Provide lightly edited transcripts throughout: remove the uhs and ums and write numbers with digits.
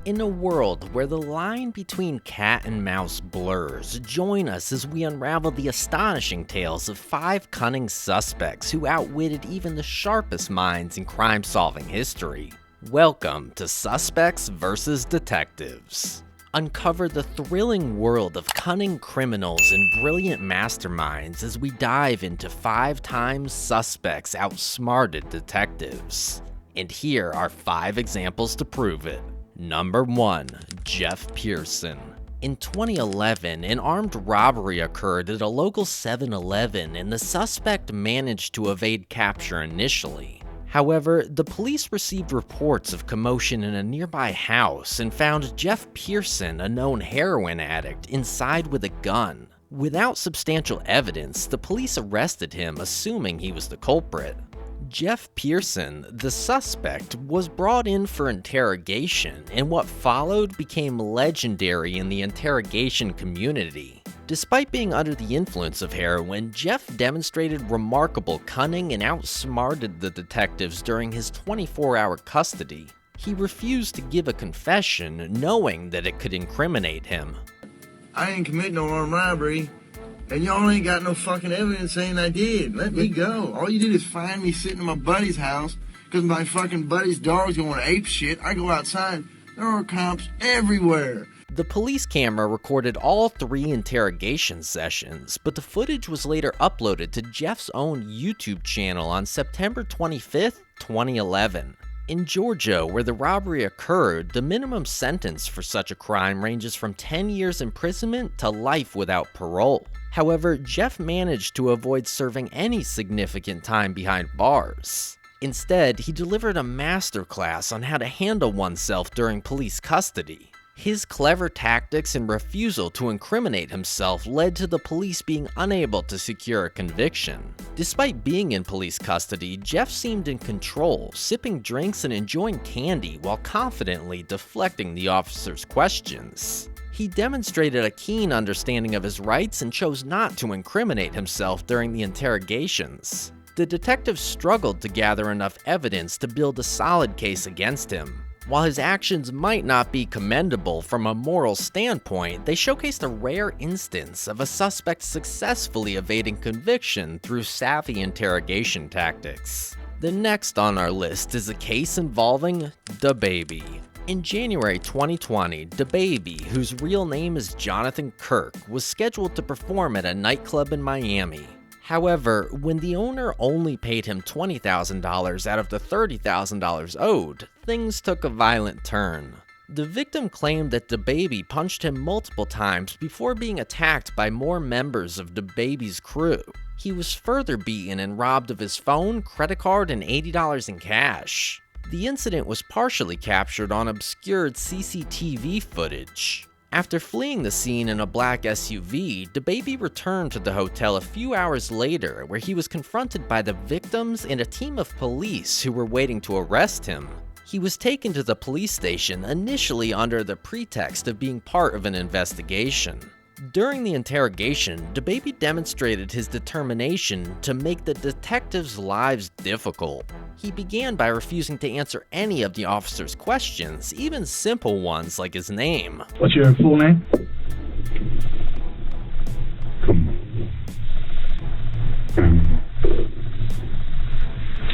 In a world where the line between cat and mouse blurs, join us as we unravel the astonishing tales of 5 cunning suspects who outwitted even the sharpest minds in crime-solving history. Welcome to Suspects vs. Detectives. Uncover the thrilling world of cunning criminals and brilliant masterminds as we dive into 5 times suspects outsmarted detectives. And here are 5 examples to prove it. Number 1. Jeff Pearson. In 2011, an armed robbery occurred at a local 7-Eleven and the suspect managed to evade capture initially. However, the police received reports of commotion in a nearby house and found Jeff Pearson, a known heroin addict, inside with a gun. Without substantial evidence, the police arrested him, assuming he was the culprit. Jeff Pearson, the suspect, was brought in for interrogation, and what followed became legendary in the interrogation community. Despite being under the influence of heroin, Jeff demonstrated remarkable cunning and outsmarted the detectives during his 24-hour custody. He refused to give a confession, knowing that it could incriminate him. I ain't commit no armed robbery. And y'all ain't got no fucking evidence saying I did. Let me go. All you did is find me sitting in my buddy's house because my fucking buddy's dog's going ape shit. I go outside. There are cops everywhere. The police camera recorded all 3 interrogation sessions, but the footage was later uploaded to Jeff's own YouTube channel on September 25th, 2011. In Georgia, where the robbery occurred, the minimum sentence for such a crime ranges from 10 years imprisonment to life without parole. However, Jeff managed to avoid serving any significant time behind bars. Instead, he delivered a masterclass on how to handle oneself during police custody. His clever tactics and refusal to incriminate himself led to the police being unable to secure a conviction. Despite being in police custody, Jeff seemed in control, sipping drinks and enjoying candy while confidently deflecting the officers' questions. He demonstrated a keen understanding of his rights and chose not to incriminate himself during the interrogations. The detectives struggled to gather enough evidence to build a solid case against him. While his actions might not be commendable from a moral standpoint, they showcased a rare instance of a suspect successfully evading conviction through savvy interrogation tactics. The next on our list is a case involving DaBaby. In January 2020, DaBaby, whose real name is Jonathan Kirk, was scheduled to perform at a nightclub in Miami. However, when the owner only paid him $20,000 out of the $30,000 owed, things took a violent turn. The victim claimed that DaBaby punched him multiple times before being attacked by more members of DaBaby's crew. He was further beaten and robbed of his phone, credit card, and $80 in cash. The incident was partially captured on obscured CCTV footage. After fleeing the scene in a black SUV, DaBaby returned to the hotel a few hours later, where he was confronted by the victims and a team of police who were waiting to arrest him. He was taken to the police station initially under the pretext of being part of an investigation. During the interrogation, DaBaby demonstrated his determination to make the detectives' lives difficult. He began by refusing to answer any of the officers' questions, even simple ones like his name. What's your full name?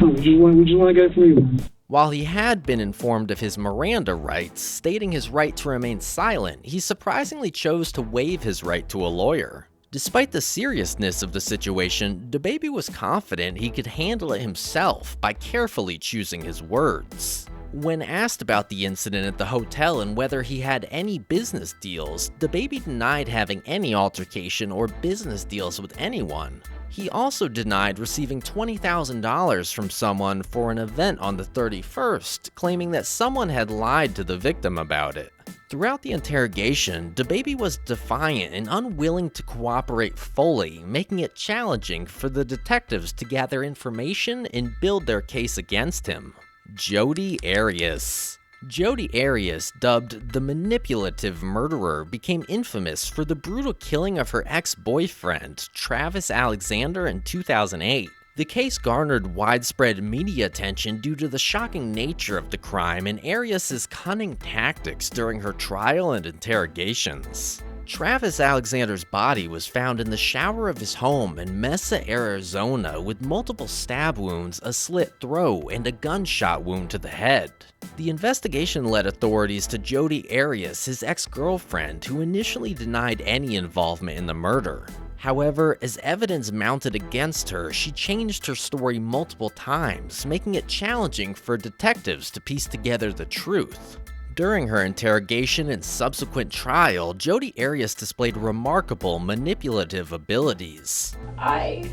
Would you want to go for me? While he had been informed of his Miranda rights, stating his right to remain silent, he surprisingly chose to waive his right to a lawyer. Despite the seriousness of the situation, DaBaby was confident he could handle it himself by carefully choosing his words. When asked about the incident at the hotel and whether he had any business deals, DaBaby denied having any altercation or business deals with anyone. He also denied receiving $20,000 from someone for an event on the 31st, claiming that someone had lied to the victim about it. Throughout the interrogation, DaBaby was defiant and unwilling to cooperate fully, making it challenging for the detectives to gather information and build their case against him. Jodi Arias. Jodi Arias, dubbed the manipulative murderer, became infamous for the brutal killing of her ex-boyfriend, Travis Alexander, in 2008. The case garnered widespread media attention due to the shocking nature of the crime and Arias' cunning tactics during her trial and interrogations. Travis Alexander's body was found in the shower of his home in Mesa, Arizona, with multiple stab wounds, a slit throat, and a gunshot wound to the head. The investigation led authorities to Jodi Arias, his ex-girlfriend, who initially denied any involvement in the murder. However, as evidence mounted against her, she changed her story multiple times, making it challenging for detectives to piece together the truth. During her interrogation and subsequent trial, Jodi Arias displayed remarkable manipulative abilities. I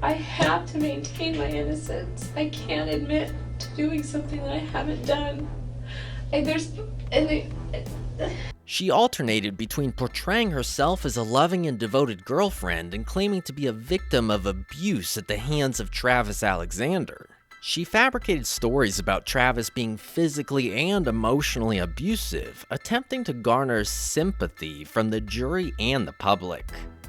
have to maintain my innocence. I can't admit to doing something that I haven't done. She alternated between portraying herself as a loving and devoted girlfriend and claiming to be a victim of abuse at the hands of Travis Alexander. She fabricated stories about Travis being physically and emotionally abusive, attempting to garner sympathy from the jury and the public.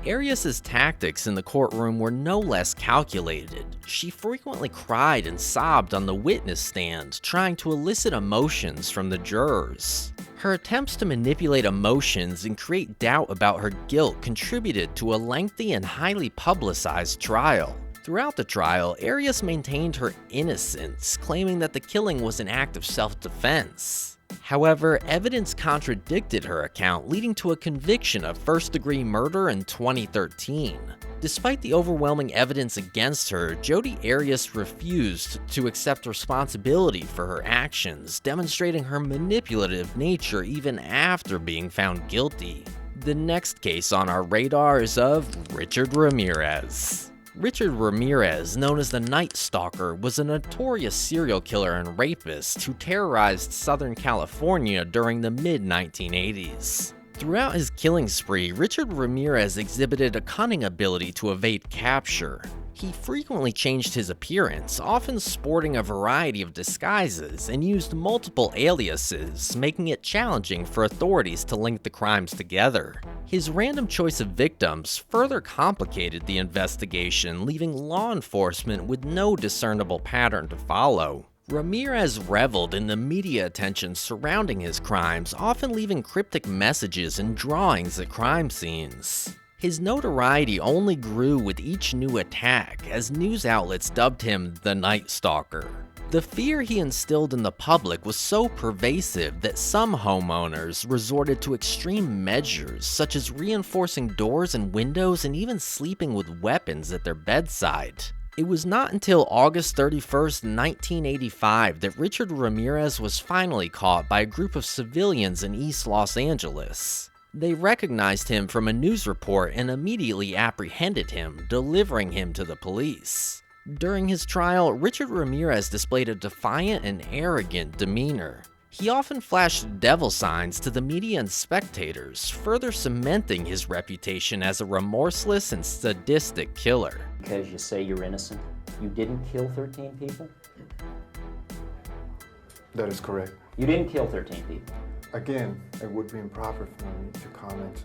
Arias' tactics in the courtroom were no less calculated. She frequently cried and sobbed on the witness stand, trying to elicit emotions from the jurors. Her attempts to manipulate emotions and create doubt about her guilt contributed to a lengthy and highly publicized trial. Throughout the trial, Arias maintained her innocence, claiming that the killing was an act of self-defense. However, evidence contradicted her account, leading to a conviction of first-degree murder in 2013. Despite the overwhelming evidence against her, Jodi Arias refused to accept responsibility for her actions, demonstrating her manipulative nature even after being found guilty. The next case on our radar is of Richard Ramirez. Richard Ramirez, known as the Night Stalker, was a notorious serial killer and rapist who terrorized Southern California during the mid-1980s. Throughout his killing spree, Richard Ramirez exhibited a cunning ability to evade capture. He frequently changed his appearance, often sporting a variety of disguises, and used multiple aliases, making it challenging for authorities to link the crimes together. His random choice of victims further complicated the investigation, leaving law enforcement with no discernible pattern to follow. Ramirez reveled in the media attention surrounding his crimes, often leaving cryptic messages and drawings at crime scenes. His notoriety only grew with each new attack, as news outlets dubbed him the Night Stalker. The fear he instilled in the public was so pervasive that some homeowners resorted to extreme measures, such as reinforcing doors and windows and even sleeping with weapons at their bedside. It was not until August 31st, 1985 that Richard Ramirez was finally caught by a group of civilians in East Los Angeles. They recognized him from a news report and immediately apprehended him, delivering him to the police. During his trial, Richard Ramirez displayed a defiant and arrogant demeanor. He often flashed devil signs to the media and spectators, further cementing his reputation as a remorseless and sadistic killer. Because you say you're innocent, you didn't kill 13 people? That is correct. You didn't kill 13 people? Again, it would be improper for me to comment.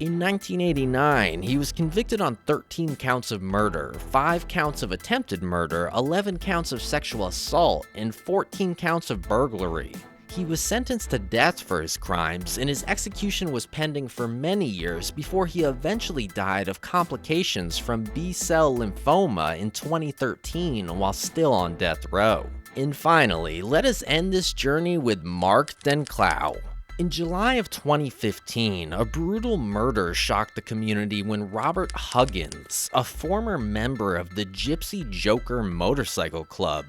In 1989, he was convicted on 13 counts of murder, 5 counts of attempted murder, 11 counts of sexual assault, and 14 counts of burglary. He was sentenced to death for his crimes, and his execution was pending for many years before he eventually died of complications from B-cell lymphoma in 2013 while still on death row. And finally, let us end this journey with Mark Dencklau. In July of 2015, a brutal murder shocked the community when Robert Huggins, a former member of the Gypsy Joker Motorcycle Club,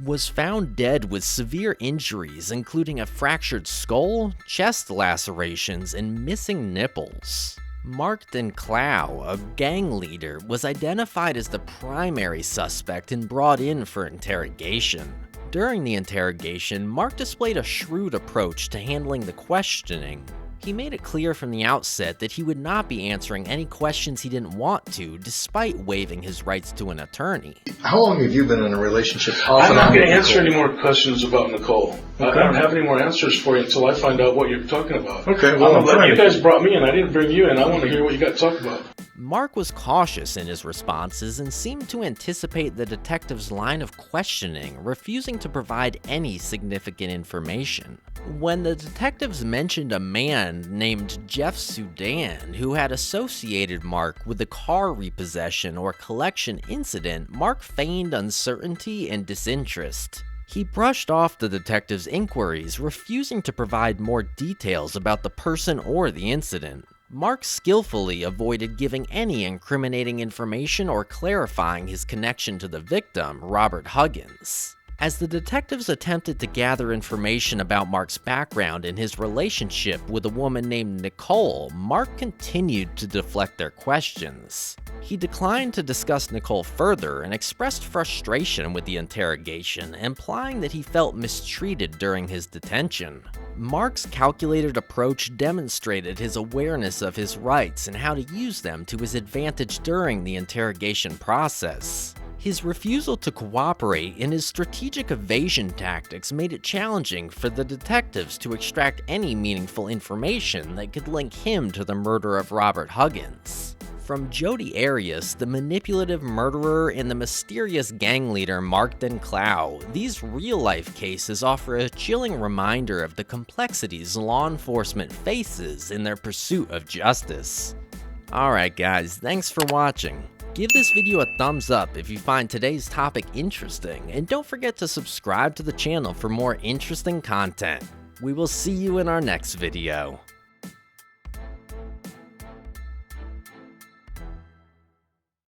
was found dead with severe injuries, including a fractured skull, chest lacerations, and missing nipples. Mark Dencklau, a gang leader, was identified as the primary suspect and brought in for interrogation. During the interrogation, Mark displayed a shrewd approach to handling the questioning. He made it clear from the outset that he would not be answering any questions he didn't want to, despite waiving his rights to an attorney. How long have you been in a relationship? I'm not going to answer any more questions about Nicole. Okay. I don't have any more answers for you until I find out what you're talking about. Okay, well, you guys brought me in. I didn't bring you in. I want to hear what you got to talk about. Mark was cautious in his responses and seemed to anticipate the detective's line of questioning, refusing to provide any significant information. When the detectives mentioned a man named Jeff Sudan who had associated Mark with a car repossession or collection incident, Mark feigned uncertainty and disinterest. He brushed off the detective's inquiries, refusing to provide more details about the person or the incident. Mark skillfully avoided giving any incriminating information or clarifying his connection to the victim, Robert Huggins. As the detectives attempted to gather information about Mark's background and his relationship with a woman named Nicole, Mark continued to deflect their questions. He declined to discuss Nicole further and expressed frustration with the interrogation, implying that he felt mistreated during his detention. Mark's calculated approach demonstrated his awareness of his rights and how to use them to his advantage during the interrogation process. His refusal to cooperate and his strategic evasion tactics made it challenging for the detectives to extract any meaningful information that could link him to the murder of Robert Huggins. From Jodi Arias, the manipulative murderer, and the mysterious gang leader Mark Dencklau, these real-life cases offer a chilling reminder of the complexities law enforcement faces in their pursuit of justice. Alright guys, thanks for watching. Give this video a thumbs up if you find today's topic interesting, and don't forget to subscribe to the channel for more interesting content. We will see you in our next video.